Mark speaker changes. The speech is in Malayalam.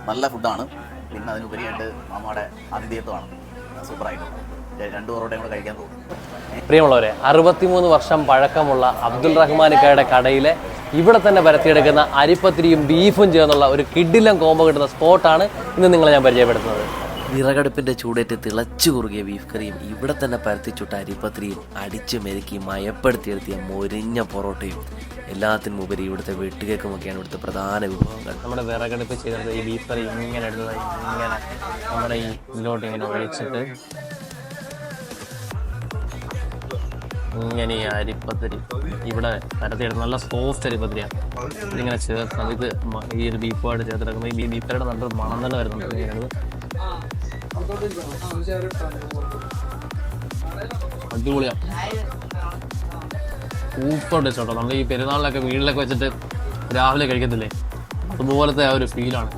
Speaker 1: നല്ല ഫുഡാണ്. പിന്നെ അതിനുപരിയായിട്ട് നമ്മുടെ ആതിഥേയത്വമാണ് സൂപ്പറായിട്ടുണ്ട്. 2 പൊറോട്ടയും കൂടെ കഴിക്കാൻ തോന്നും.
Speaker 2: പ്രിയമുള്ളവരെ, 63 വർഷം പഴക്കമുള്ള അബ്ദുൾ റഹ്മാനിക്കയുടെ കടയിലെ ഇവിടെ തന്നെ പരത്തിയെടുക്കുന്ന അരിപ്പത്തിരിയും ബീഫും ചേർന്നുള്ള ഒരു കിടിലം കോംബോ കിട്ടുന്ന സ്പോട്ടാണ് ഇന്ന് നിങ്ങളെ ഞാൻ പരിചയപ്പെടുത്തുന്നത്.
Speaker 3: വിറകടുപ്പിൻ്റെ ചൂടേറ്റ് തിളച്ചു കുറുകിയ ബീഫ് കറിയും ഇവിടെ തന്നെ പരത്തിച്ചുട്ട അരിപ്പത്തിരിയും അടിച്ചു മെരുക്കി മയപ്പെടുത്തിയെടുത്തിയ മൊരിഞ്ഞ പൊറോട്ടയും എല്ലാത്തിനും ഉപരി ഇവിടുത്തെ വെട്ടുകേക്കുമൊക്കെയാണ് ഇവിടുത്തെ പ്രധാന വിഭവങ്ങൾ.
Speaker 2: നമ്മുടെ വിറകടുപ്പ് ചെയ്തെടുത്ത് ഈ ബീഫ് കറി ഇങ്ങനെ എടുത്തത് ഇങ്ങനെ നമ്മുടെ ഈ ഇതിലോട്ട് ഇങ്ങനെ ഒഴിച്ചിട്ട് ഇങ്ങനെ ഈ അരിപ്പത്തിരി ഇവിടെ പരത്തിയെടുത്ത് നല്ല സോഫ്റ്റ് അരിപ്പത്തിരിയാണ്. ഇതിങ്ങനെ ചേർക്കണം. ഇത് ഈ ഒരു ബീഫുമായിട്ട് ചേർത്തെടുക്കുമ്പോൾ ഈ ബീഫ് കറിയുടെ നല്ലൊരു മണം തന്നെ വരുന്നുണ്ട്. ഇങ്ങനെ അടിപൊളിയാണ്, സൂപ്പർ ടേസ്റ്റ് കേട്ടോ. നമ്മൾ ഈ പെരുന്നാളിലൊക്കെ വീട്ടിലൊക്കെ വെച്ചിട്ട് രാവിലെ കഴിക്കത്തില്ലേ, അതുപോലത്തെ ആ ഒരു ഫീലാണ്.